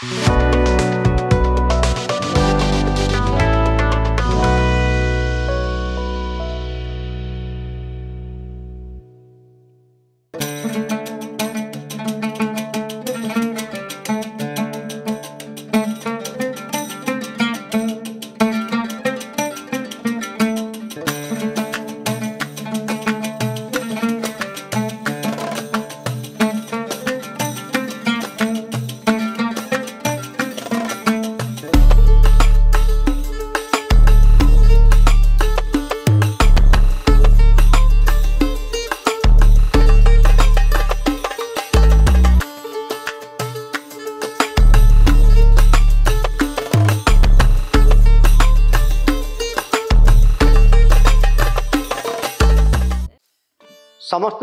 समस्त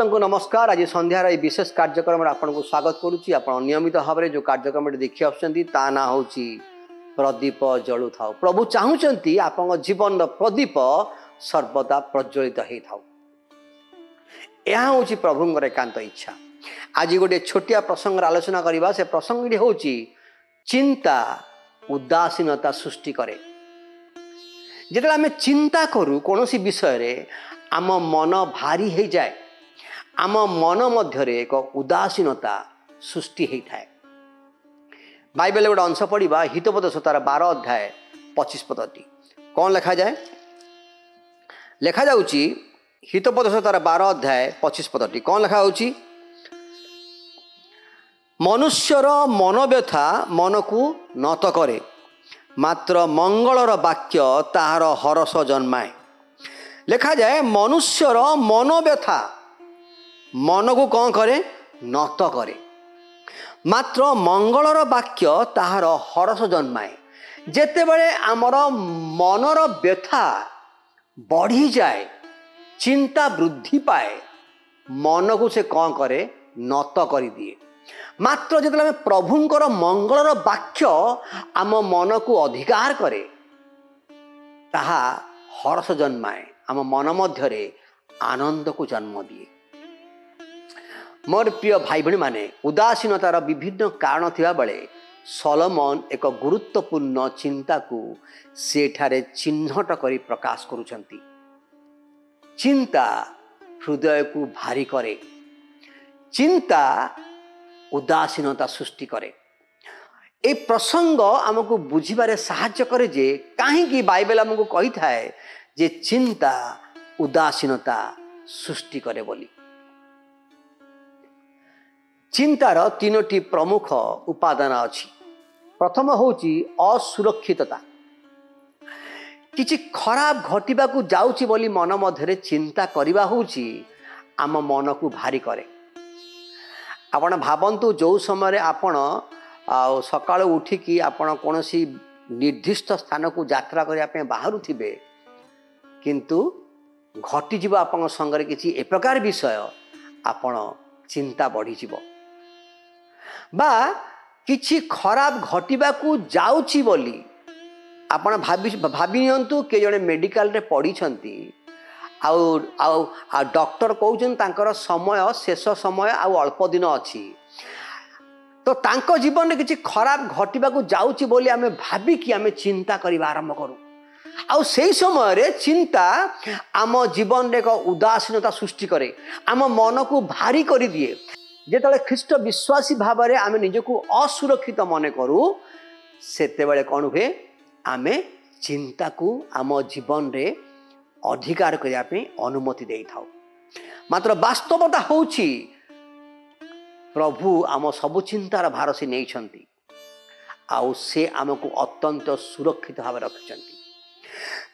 को नमस्कार। आज संध्यार ये विशेष कार्यक्रम आपको स्वागत करुच्ची। आप नियमित भाव में जो कार्यक्रम देखी आसुँच ता ना हूँ प्रदीप जलु था। प्रभु चाहते आप जीवन प्रदीप सर्वदा प्रज्वलित हो था। यह हूँ प्रभुंर एकांत इच्छा। आज गोटे छोटिया प्रसंग आलोचना करवा। से प्रसंग हूँ चिंता उदासीनता सृष्टि करे। जिते आम चिंता करूँ कौन सी विषय आम मन भारी हो जाए, आम मन मध्य एक उदासीनता सृष्टि होता है। बाइबल गोटे अंश पढ़ा हितोपदेशतार 12 अध्याय 25 पदटी कौन लिखा जाए? लिखा जाउची हितोपदेशतार 12 अध्याय 25 पदटी कौन लिखा होची? मनुष्यर मन व्यथा मन को নত करे, मात्र मंगलर वाक्य ताहार हरस जन्माए। लिखा जाए मनुष्यर मन व्यथा मन को कौन करे? নত करे, मात्र मंगलर वाक्य ताहार हरस जन्माए। जेते बड़े आमर मनर व्यथा बढ़ी जाए, चिंता वृद्धि पाए, मन को से कौन करे? নত कर दिए। मात्र जो प्रभुंकर मंगलर वाक्य आम मन को अधिकार करे, ताहा हरस जन्माए, आम मन मध्य आनंद को जन्म दिए। मोर प्रिय भाई भाई माने, उदासीनतार विभिन्न कारण थिबा बेले सलोमन एक गुरुत्वपूर्ण चिंता को सेठारे चिन्हट करी प्रकाश करुछंती। चिंता हृदय को भारी करे, चिंता उदासीनता सृष्टि करे। ए प्रसंग आमको बुझिबारे साहाय्य करे जे काहेकि बाइबल आमको कही थाए जे चिंता उदासीनता सृष्टि करे बोली। चिंतार तीनोटी प्रमुख उपादान अछि। प्रथम होची असुरक्षितता। किछि खराब घटिबा को जाउची बोली मन मध्यरे चिंता करिबा होची आम मन को भारी करे। आपण भाबंतु जो समय आपण सकाळ उठिकी आपण कोनोसी निर्दिष्ट स्थान को यात्रा करिया पे बाहरु थिबे, किंतु घटी जीव आपण संगे किछि ए प्रकार विषय आपण चिंता बढ़ी जीव बा किछि खराब घटिबा को जाउची बोली आपण भाबी नियंतु के जने मेडिकल रे पढ़ी छंती आ डॉक्टर कहउछन तांकर समय शेष समय आ अल्प दिन अछि, तो तांको जीवन में किछि खराब घटिबा को जाउची बोली आमे भाबी कि आमे चिंता करिबा आरंभ करू। आउ सेही समय रे चिंता आम जीवन रे एक उदासीनता सृष्टि करे, आम मन को भारी करि दिए। जेतले ख्रीष्ट विश्वासी भाव में आम निजको असुरक्षित मन करूँ सेते बेले कौन हुए? आमे चिंता को आम जीवन रे अधिकार करिया पे अनुमति देई थाउ। मात्र वास्तवता होउची प्रभु आम सबु चिंतार भार से नहीं छंती, आउ से आमको अत्यंत सुरक्षित भाव रखिछंती।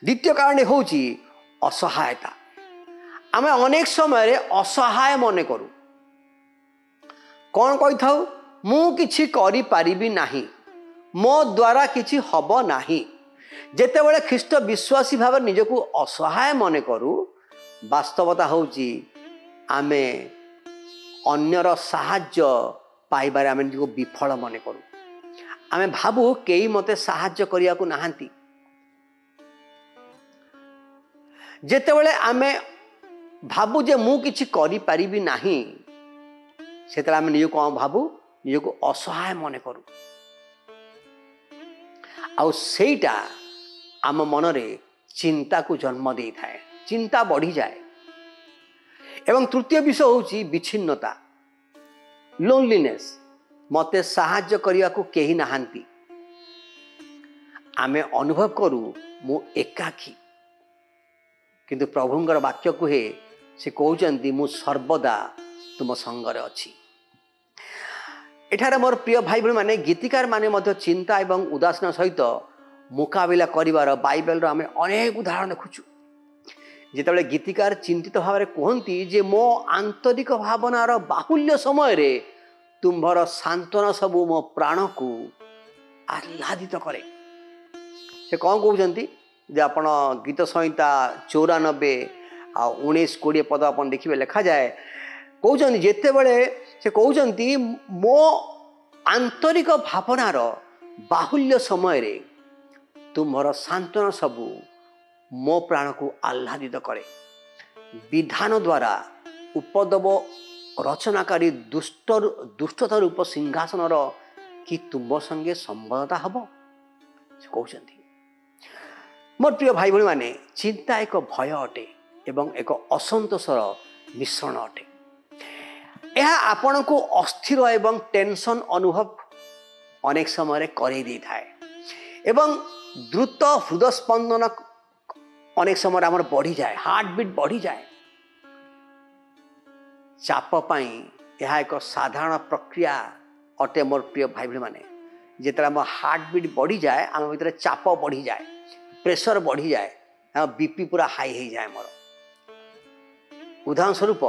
द्वितीय कारण होउची असहायता। आमे अनेक समय रे असहाय मन करू। कौन कही थाउ? मु किछि करि पारिबी नाही, मो द्वारा किछि हब नाही। जेतेबेले ख्रीष्ट विश्वासी भाव निजको असहाय मन करू, वास्तवता होउची आमे अन्यर साहाय्य पाइबारे आमे निजको विफल मन करू। आमे भाबू केई मते साहाय्य करिया को नाहंती। जेतेबेले आमे भाबू जे मु किछि करि पारिबी नाही, सेतला आमे निजको भाबू निजको असहाय मन करू। आउ सेटा आम मनरे चिंता को जन्म दे थाए, चिंता बढ़ी जाए। एवं तृतीय विषय होची विच्छिन्नता, लोनलीनेस। मते साहाय्य करिया को केही नाहांती, आमे अनुभव करू मु एकाकी, किंतु प्रभुंकर वाक्य कुहे से कहउचंती मु सर्वदा तुम संगरे अछि। एठारे मोर प्रिय भाई बहन माने गीतिकार माने मध्य चिंता एवं उदासीन सहित मुकाबिला करिवार बाइबल रो आमे अनेक उदाहरण देखुछु। जेतेबेले गीतिकार चिंतित भाव में कहती जे मो आंतरिक भावनार बाहुल्य समय रे तुम्भर सांत्वना सबू मो प्राण को आह्लादित करे। से कौन कहते जे आपण गीत संहिता 94 आ 19-20 पद अपन देखिए लिखा जाए, कहते जितेबले से कहते मो आंतरिक भावनार बाहुल्य समय रे तुम्भर सांत्वना सबू मो प्राण को आह्लादित करे। विधान द्वारा उपद्रव रचनाकारी दुष्टता रूप सिंहासन कि तुम संगे संबद्धता हम से कहते। मोर प्रिय भाई भाई माने चिंता एक भय अटे एवं एक असंतोषर मिश्रण अटे। यह आपण को अस्थिर एवं टेंशन अनुभव अनेक समय करे दी थाए एवं द्रुत हृदय स्पंदन अनेक समय आमर बढ़ी जाए, हार्ट बीट बढ़ी जाए। चाप पाई यह एक साधारण प्रक्रिया अटे मोर प्रिय भाई भाई माने। जिते आम हार्ट बीट बढ़ी जाए आम भीतर चाप बढ़ी जाए, प्रेशर बढ़ी जाए, बीपी पूरा हाई हो जाए। मोर उदाहरण स्वरूप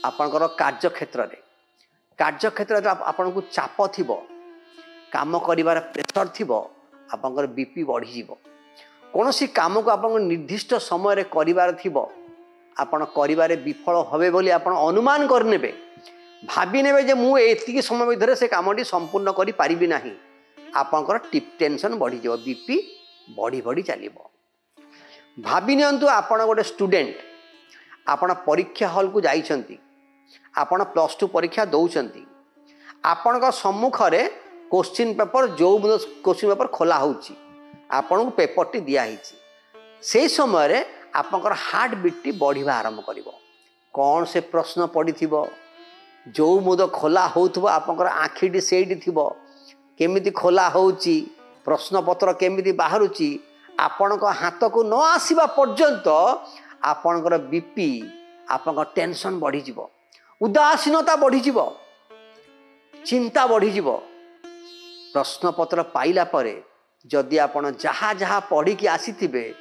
आपणकर कार्यक्षेत्र आपन को चाप थी, काम करिवार प्रेशर थी, आपंकर बीपी बढ़ी जीवो। कौन सी काम को आप निर्दिष्ट समय करिवार थिबो, आपण करिवारे विफल होबे बोली आपण अनुमान करनेबे, भाबी नेबे जे मु एतिकी समय भितर से कामटी संपूर्ण करि पारिबि नाही। आपंकर टेंशन बढ़ी जीवो, बीपी बढ़ी बढ़ी चलिबो। भाबी नियंतु आपण गोटे स्टूडेंट, आपण परीक्षा हॉल को जाइछंती, आपण +2 परीक्षा दउछंती, आपणक सम्मुख रे क्वेश्चन पेपर जो क्वेश्चन पेपर खोला होउची, आपण को पेपर टी दिया हिची, से समय रे आपनकर हार्ट बीट टी बढ़िबा आरंभ करिवो। कौन से प्रश्न पड़िथिबो, जो मुद खोला होउथबो आपनकर आखी टी सेठी थिबो, केमिति खोला होउची, प्रश्न पत्र केमिति बाहरुची, आपनक हाथ को न आसीबा पर्यंत आपनकर बीपी, आपनकर टेंशन बढ़ी जीवो, उदासीनता बढ़ी जीवो, चिंता बढ़ी जीवो। प्रश्न पत्र पाइला परे जदि आपण जहा जहा पढ़ी कि आसीथिबे,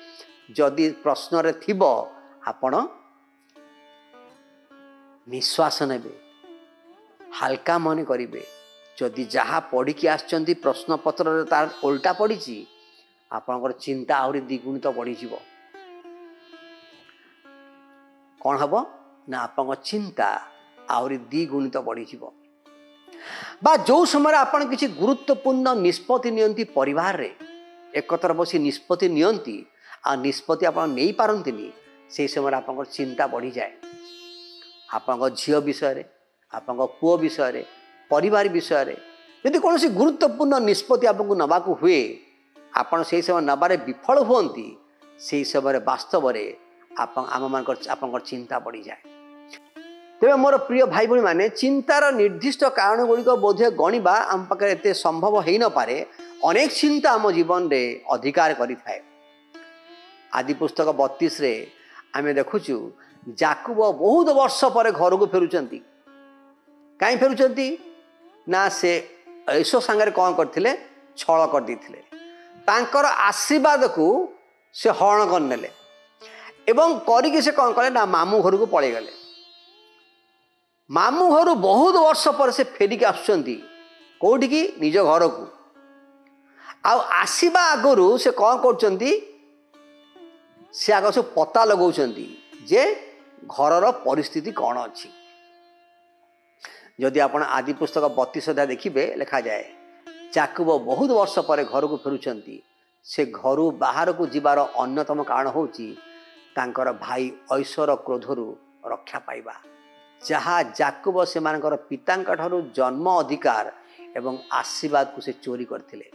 जदि प्रश्न रे थिबो आपण निश्वास नेबे, हल्का मन करिवे। जदि जहा पढ़ी कि आछंती प्रश्न पत्र रे तार उल्टा पड़ीची, आपनकर चिंता आउरी द्विगुणित बढ़ी जीवो। कौन हबो ना आपन चिंता आउरी द्विगुणित बढ़ी जीवो। बा जो समय आपन किसी गुरुत्वपूर्ण निष्पत्ति नियंती परिवार रे एकत्र बसी निष्पत्ति नियंती आ निष्पत्ति आपन नहीं पारंतिनी, से समय आपन चिंता बढ़ी जाए। आपन झियो विषय रे, आपन पुओ विषय रे, परिवार विषय रे यदि कौन सी गुरुत्वपूर्ण निष्पत्ति आपको नबाकू हुए, आपन से समय नबारे विफल हुअंती, से समय वास्तव रे आपन आम मानकर आपन चिंता बढ़ी जाए। तेरे मोर प्रिय भाई भाई माने चिंतार निर्दिष्ट कारण गुड़िक बोधे गणिबा आम पाखे एत संभव हो न पारे। अनेक चिंता आम जीवन रे अधिकार करि थाए। आदि पुस्तक 32 रे आमे देखुचु याकूब बहुत वर्ष पर घर को फेरुचंती। कहीं फेरुचंती ना से ऐसो संगे कौन करथिले, छल कर देथिले। तांकर आशीर्वाद को से हरण कर नेले एवं करिके से कौन कले ना मामू घर को पळे गले। मामू घर बहुत वर्ष पर से फेरिक आसुचंती कोठी की निज घर को। आसवा आगु से कौन करचंती, से आग सब पता लगाउचंती जे घरर परिस्थिति कौन अच्छी। जदि आपण आदि पुस्तक 32 अध्याय देखिबे लिखा जाए, याकूब बहुत वर्ष पर घर को फेरुचंती। से घर बाहर को जीवार अन्यतम कारण होची तांकर भाई ऐश्वर क्रोधरु रक्षा पाइबा, जहा याकूब से पितांका ठारू जन्म अधिकार एवं आशीर्वाद को से चोरी करथिले।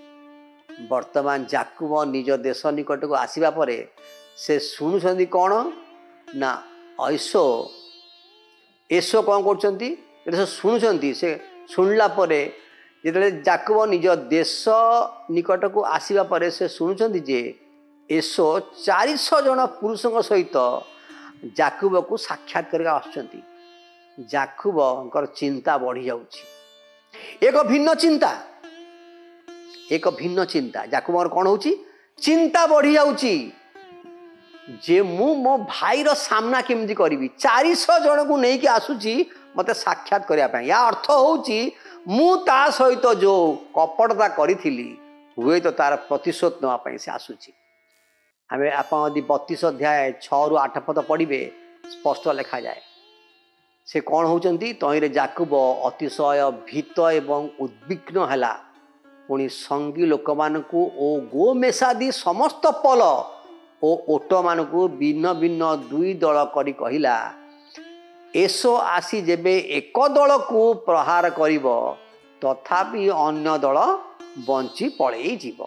ବର୍ତ୍ତମାନ ଯାକୁବ ନିଜ ଦେଶ ନିକଟକୁ ଆସିବା ପରେ ସେ ଶୁଣୁଛନ୍ତି କ'ଣ ନା ଏସୋ କ'ଣ କରୁଛନ୍ତି, ସେ ଶୁଣୁଛନ୍ତି। ସେ ଶୁଣିଲା ପରେ ଯେତେବେଳେ ଯାକୁବ ନିଜ ଦେଶ ନିକଟକୁ ଆସିବା ପରେ ସେ ଶୁଣୁଛନ୍ତି ଯେ ଏସୋ 400 ଜଣ ପୁରୁଷଙ୍କ ସହିତ ଯାକୁବକୁ ସାକ୍ଷାତ କରିବା ଆସୁଛନ୍ତି। ଯାକୁବଙ୍କର ଚିନ୍ତା ବଢ଼ି ଯାଉଛି। ଏକ ଭିନ୍ନ ଚିନ୍ତା ଯାକୁବଙ୍କର କ'ଣ ହେଉଛି? ଚିନ୍ତା ବଢ଼ି ଯାଉଛି ଯେ ମୁଁ ମୋ ଭାଇର ସାମ୍ନା କେମିତି କରିବି। 400 ଜଣକୁ ନେଇକି ଆସୁଛି ମୋତେ ସାକ୍ଷାତ କରିବା ପାଇଁ। ୟା ଅର୍ଥ ହେଉଛି ମୁଁ ତା ସହିତ ଯେଉଁ କପଟତା କରିଥିଲି ହୁଏତ ତାର ପ୍ରତିଶୋଧ ନେବା ପାଇଁ ସେ ଆସୁଛି। ଆପଣ ଯଦି 32 ଅଧ୍ୟାୟ 6ରୁ 8 ପଦ ପଢ଼ିବେ ସ୍ପଷ୍ଟ ଲେଖାଯାଏ। ସେ କ'ଣ ହେଉଛନ୍ତି? ତହିଁରେ ଯାକୁବ ଅତିଶୟ ଭୀତ ଏବଂ ଉଦ୍ବିଗ୍ନ ହେଲା। ପୁଣି ସଙ୍ଗୀ ଲୋକମାନଙ୍କୁ ଓ ଗୋମେଷାଦି ସମସ୍ତ ପଲ ଓ ଓଟମାନଙ୍କୁ ଭିନ୍ନ ଭିନ୍ନ 2 ଦଳ କରି କହିଲା, ଏସୋ ଆସି ଯେବେ ଏକ ଦଳକୁ ପ୍ରହାର କରିବ ତଥାପି ଅନ୍ୟ ଦଳ ବଞ୍ଚି ପଳେଇ ଯିବ।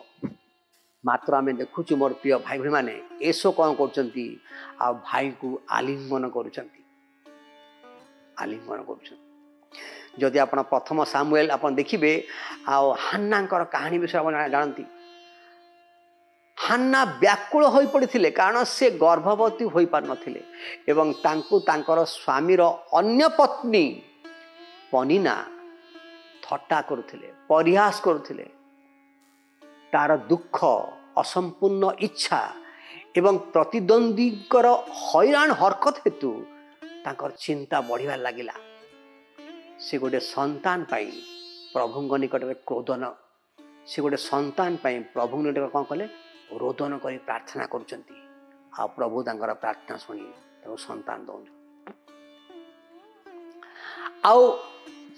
ମାତ୍ର ଆମେ ଦେଖୁଛୁ ମୋର ପ୍ରିୟ ଭାଇ ଭଉଣୀମାନେ, ଏସୋ କ'ଣ କରୁଛନ୍ତି? ଆଉ ଭାଇକୁ ଆଲିଙ୍ଗନ କରୁଛନ୍ତି। ଯଦି ଆପଣ ପ୍ରଥମ ସାମୁଏଲ ଆପଣ ଦେଖିବେ, ଆଉ ହାନ୍ନାଙ୍କର କାହାଣୀ ବିଷୟରେ ଆପଣ ଜାଣନ୍ତି। ହାନ୍ନା ବ୍ୟାକୁଳ ହୋଇପଡ଼ିଥିଲେ କାରଣ ସେ ଗର୍ଭବତୀ ହୋଇପାରିନଥିଲେ ଏବଂ ତାଙ୍କୁ ତାଙ୍କର ସ୍ୱାମୀର ଅନ୍ୟ ପତ୍ନୀ ପନିନା ଥଟ୍ଟା କରୁଥିଲେ, ପରିହାସ କରୁଥିଲେ। ତାର ଦୁଃଖ, ଅସମ୍ପୂର୍ଣ୍ଣ ଇଚ୍ଛା ଏବଂ ପ୍ରତିଦ୍ୱନ୍ଦ୍ୱୀଙ୍କର ହଇରାଣ ହରକତ ହେତୁ ତାଙ୍କର ଚିନ୍ତା ବଢ଼ିବାରେ ଲାଗିଲା। ସେ ଗୋଟେ ସନ୍ତାନ ପାଇଁ ପ୍ରଭୁଙ୍କ ନିକଟରେ କ'ଣ କଲେ? ରୋଦନ କରି ପ୍ରାର୍ଥନା କରୁଛନ୍ତି। ଆଉ ପ୍ରଭୁ ତାଙ୍କର ପ୍ରାର୍ଥନା ଶୁଣି ତାଙ୍କୁ ସନ୍ତାନ ଦେଉଛନ୍ତି। ଆଉ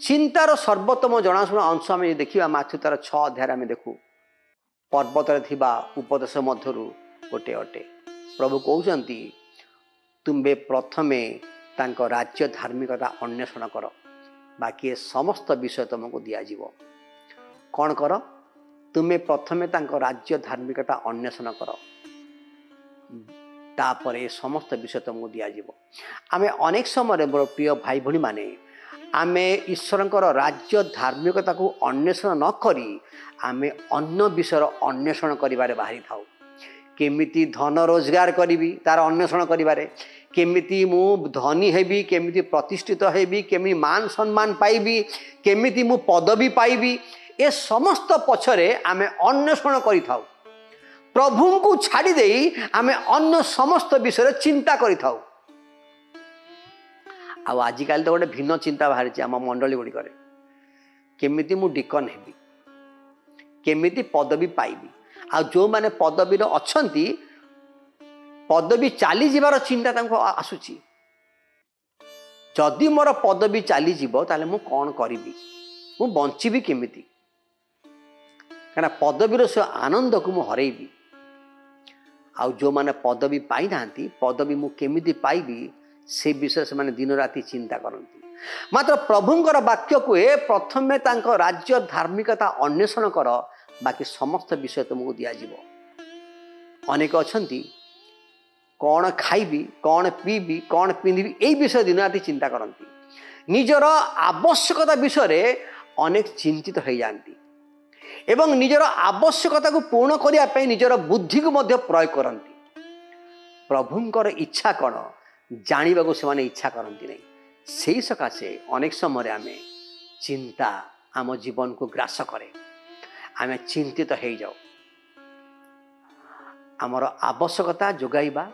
ଚିନ୍ତାର ସର୍ବୋତ୍ତମ ଜଣାଶୁଣା ଅଂଶ ଆମେ ଦେଖିବା ମାଥ୍ୟୁ ତାର 6 ଅଧ୍ୟାୟରେ ଆମେ ଦେଖୁ। ପର୍ବତରେ ଥିବା ଉପଦେଶ ମଧ୍ୟରୁ ଗୋଟେ ଅଟେ। ପ୍ରଭୁ କହୁଛନ୍ତି, ତୁମ୍ଭେ ପ୍ରଥମେ ତାଙ୍କ ରାଜ୍ୟ ଧାର୍ମିକତା ଅନ୍ୱେଷଣ କର, ବାକି ଏ ସମସ୍ତ ବିଷୟ ତୁମକୁ ଦିଆଯିବ। କ'ଣ କର? ତୁମେ ପ୍ରଥମେ ତାଙ୍କ ରାଜ୍ୟ ଧାର୍ମିକତା ଅନ୍ୱେଷଣ କର, ତାପରେ ଏ ସମସ୍ତ ବିଷୟ ତୁମକୁ ଦିଆଯିବ। ଆମେ ଅନେକ ସମୟରେ ମୋର ପ୍ରିୟ ଭାଇ ଭଉଣୀମାନେ, ଆମେ ଈଶ୍ୱରଙ୍କର ରାଜ୍ୟ ଧାର୍ମିକତାକୁ ଅନ୍ୱେଷଣ ନ କରି ଆମେ ଅନ୍ୟ ବିଷୟର ଅନ୍ୱେଷଣ କରିବାରେ ବାହାରିଥାଉ। କେମିତି ଧନ ରୋଜଗାର କରିବି ତାର ଅନ୍ୱେଷଣ କରିବାରେ, କେମିତି ମୁଁ ଧନୀ ହେବି, କେମିତି ପ୍ରତିଷ୍ଠିତ ହେବି, କେମିତି ମାନ ସମ୍ମାନ ପାଇବି, କେମିତି ମୁଁ ପଦବୀ ପାଇବି, ଏ ସମସ୍ତ ପଛରେ ଆମେ ଅନ୍ୱେଷଣ କରିଥାଉ। ପ୍ରଭୁଙ୍କୁ ଛାଡ଼ି ଦେଇ ଆମେ ଅନ୍ୟ ସମସ୍ତ ବିଷୟରେ ଚିନ୍ତା କରିଥାଉ। ଆଉ ଆଜିକାଲି ତ ଗୋଟେ ଭିନ୍ନ ଚିନ୍ତା ବାହାରିଛି ଆମ ମଣ୍ଡଳୀ ଗୁଡ଼ିକରେ। କେମିତି ମୁଁ ଡିକନ୍ ହେବି, କେମିତି ପଦବୀ ପାଇବି। ଆଉ ଯେଉଁମାନେ ପଦବୀରେ ଅଛନ୍ତି, ପଦବୀ ଚାଲିଯିବାର ଚିନ୍ତା ତାଙ୍କୁ ଆସୁଛି। ଯଦି ମୋର ପଦବୀ ଚାଲିଯିବ ତାହେଲେ ମୁଁ କ'ଣ କରିବି, ମୁଁ ବଞ୍ଚିବି କେମିତି? କାହିଁକିନା ପଦବୀର ସେ ଆନନ୍ଦକୁ ମୁଁ ହରେଇବି। ଆଉ ଯେଉଁମାନେ ପଦବୀ ପାଇନାହାନ୍ତି, ପଦବୀ ମୁଁ କେମିତି ପାଇବି ସେ ବିଷୟରେ ସେମାନେ ଦିନ ରାତି ଚିନ୍ତା କରନ୍ତି। ମାତ୍ର ପ୍ରଭୁଙ୍କର ବାକ୍ୟ କୁହେ, ପ୍ରଥମେ ତାଙ୍କ ରାଜ୍ୟ ଧାର୍ମିକତା ଅନ୍ୱେଷଣ କର, ବାକି ସମସ୍ତ ବିଷୟ ତୁମକୁ ଦିଆଯିବ। ଅନେକ ଅଛନ୍ତି କ'ଣ ଖାଇବି, କ'ଣ ପିଇବି, କ'ଣ ପିନ୍ଧିବି, ଏଇ ବିଷୟରେ ଦିନ ରାତି ଚିନ୍ତା କରନ୍ତି। ନିଜର ଆବଶ୍ୟକତା ବିଷୟରେ ଅନେକ ଚିନ୍ତିତ ହୋଇଯାଆନ୍ତି ଏବଂ ନିଜର ଆବଶ୍ୟକତାକୁ ପୂରଣ କରିବା ପାଇଁ ନିଜର ବୁଦ୍ଧିକୁ ମଧ୍ୟ ପ୍ରୟୋଗ କରନ୍ତି। ପ୍ରଭୁଙ୍କର ଇଚ୍ଛା କ'ଣ ଜାଣିବାକୁ ସେମାନେ ଇଚ୍ଛା କରନ୍ତି ନାହିଁ। ସେହି ସକାଶେ ଅନେକ ସମୟରେ ଆମେ ଚିନ୍ତା ଆମ ଜୀବନକୁ ଗ୍ରାସ କରେ, ଆମେ ଚିନ୍ତିତ ହୋଇଯାଉ। ଆମର ଆବଶ୍ୟକତା ଯୋଗାଇବା,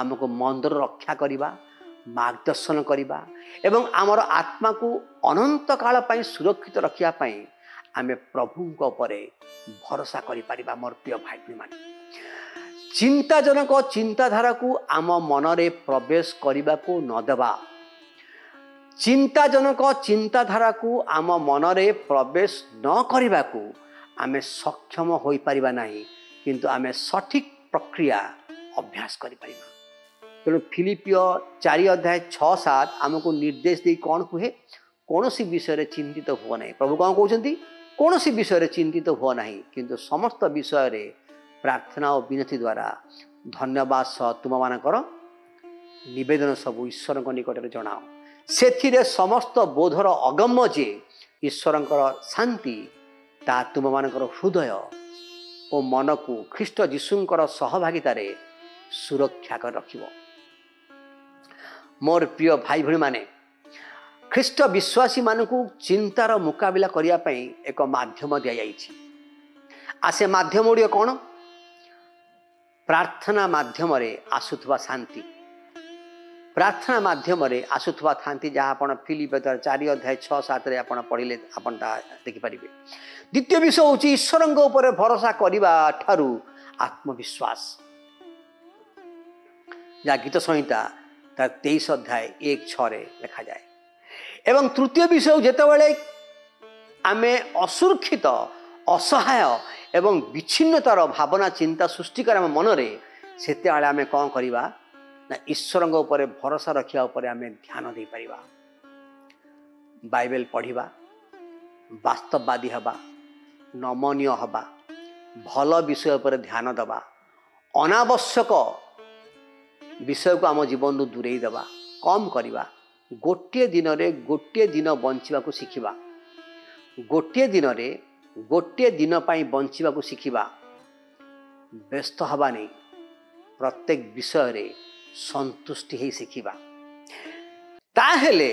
ଆମକୁ ମନ୍ଦରୁ ରକ୍ଷା କରିବା, ମାର୍ଗଦର୍ଶନ କରିବା ଏବଂ ଆମର ଆତ୍ମାକୁ ଅନନ୍ତ କାଳ ପାଇଁ ସୁରକ୍ଷିତ ରଖିବା ପାଇଁ ଆମେ ପ୍ରଭୁଙ୍କ ଉପରେ ଭରସା କରିପାରିବା। ମୋର ପ୍ରିୟ ଭାଇ ଭଉଣୀମାନେ, ଚିନ୍ତାଜନକ ଚିନ୍ତାଧାରାକୁ ଆମ ମନରେ ପ୍ରବେଶ କରିବାକୁ ନ ଦେବା। ଚିନ୍ତାଜନକ ଚିନ୍ତାଧାରାକୁ ଆମ ମନରେ ପ୍ରବେଶ ନ କରିବାକୁ ଆମେ ସକ୍ଷମ ହୋଇପାରିବା ନାହିଁ, କିନ୍ତୁ ଆମେ ସଠିକ୍ ପ୍ରକ୍ରିୟା ଅଭ୍ୟାସ କରିପାରିବା। ତେଣୁ ଫିଲିପିଓ 4 ଅଧ୍ୟାୟ 6-7 ଆମକୁ ନିର୍ଦ୍ଦେଶ ଦେଇ କ'ଣ କୁହେ? କୌଣସି ବିଷୟରେ ଚିନ୍ତିତ ହୁଅ ନାହିଁ। ପ୍ରଭୁ କ'ଣ କହୁଛନ୍ତି? कौन सी विषय चिंतित हुआ नहीं किंतु समस्त विषय प्रार्थना और विनती द्वारा धन्यवाद सह तुम मानकर निवेदन सब ईश्वर निकट जनाओ से समस्त बोधर अगम्य जे ईश्वर शांति ता तुम मानकर हृदय और मन को ख्रीष्ट जीशुंकर सहभागितार सुरक्षा कर रखिब। मोर प्रिय भाई भणी माने ख्रीष्ट विश्वासी मानक चिंतार मुकाबला करने एक माध्यम दि जाइए। आ से माध्यम गुड़िक कौन? प्रार्थना माध्यम आसुवा शांति, प्रार्थना माध्यम आसुवा शांति जहाँ आप फिलिप 4 अध्याय 6-7 आप पढ़ले आप देखिपारे। द्वितीय विषय हूँ ईश्वर भरोसा करने ठारू आत्मविश्वास जहाँ गीत संहिता 23 अध्याय 1-6 लिखा जाए। एवं तृतीय विषय जितेबाला आम असुरक्षित असहाय एवं विच्छिन्नतार भावना चिंता सृष्टि कर मनरे से आम कौन करवा ना ईश्वर भरोसा रखा आम ध्यान दे पारिबा। बाइबल पढ़िबा, वास्तववादी हवा, नमनीय हवा, भल विषय पर ध्यान दबा, अनावश्यक विषय को आम जीवन दूरे दबा, कम करवा, गोटे दिन बंचा शिखा, गोटे दिन बंचा शिखा, व्यस्त हवा नहीं प्रत्येक विषय रे संतुष्टि ही शिखा। ताहेले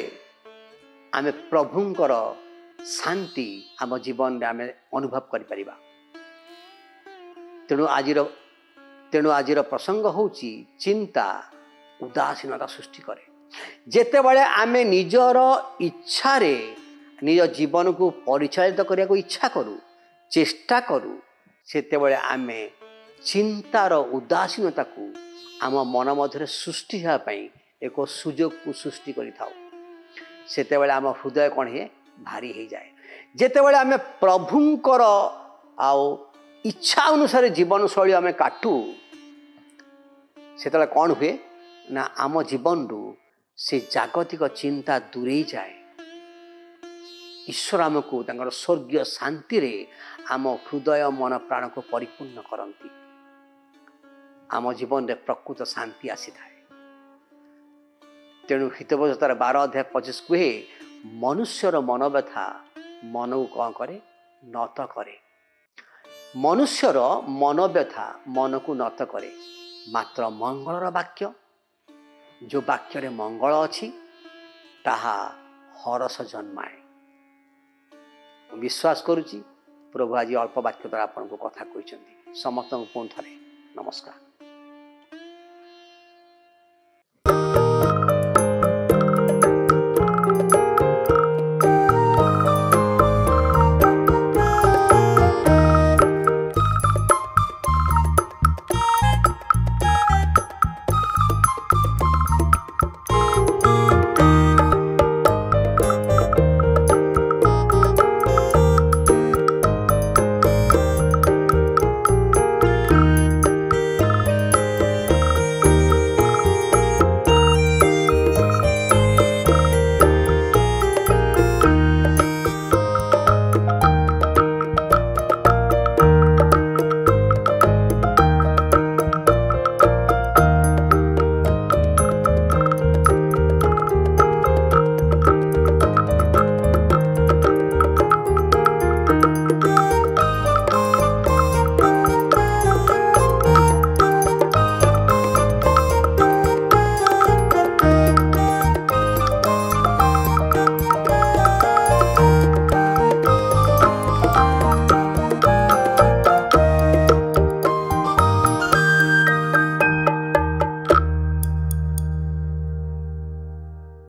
आमे प्रभुंकर शांति आम जीवन में आमे अनुभव कर परिबा। तेणु आजिर प्रसंग होची चिंता उदासीनता सृष्टि करे। जेतेबेले आमे निजर इच्छा रे निज जीवन को परिचालित करने को इच्छा करू, चेष्टा करू, सेतेबेले आमे चिंतार उदासीनता को आम मन मध्य सृष्टि होगापी एक सुजोग को सृष्टि करिथाउ। सेतेबेले आम हृदय कौन है भारी हो जाए। जेतेबेले आमे प्रभुंकर आओ इच्छा अनुसार जीवन शैली आम काटू सेतेबेले कौन हुए ना आम जीवन रु से जागतिक चिंता दूरे जाए। ईश्वर आमको तांकर स्वर्गीय शांति रे आम हृदय मन प्राण को परिपूर्ण करती। आम जीवन रे प्रकृत शांति आसी थाए। तेणु हितबचतार 12 अध्याय 25 कहे मनुष्यर मन व्यथा मन को कौन करे नत करे। मनुष्यर मन व्यथा मन को नत करे, मात्र मंगलर वाक्य जो वाक्य रे मंगल अच्छी ताहा हरस जन्माए। विश्वास करुच्ची प्रभु आज अल्प वाक्य द्वारा आपको कथा कहते। समस्त पुणी थे नमस्कार।